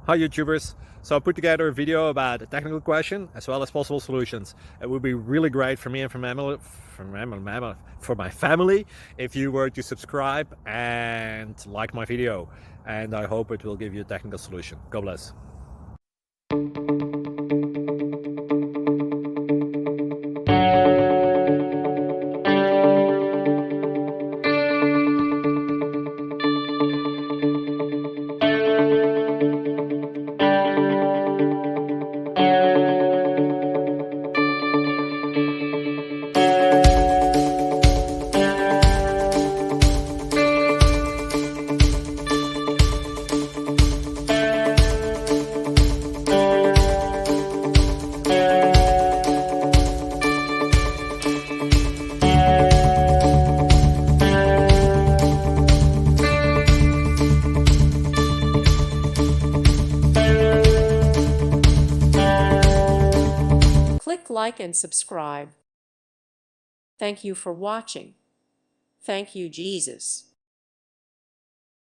Hi YouTubers! So I put together a video about a technical question as well as possible solutions. It would be really great for me and for my family if you were to subscribe and like my video, and I hope it will give you a technical solution. God bless. Click like and subscribe. Thank you for watching. Thank you, Jesus.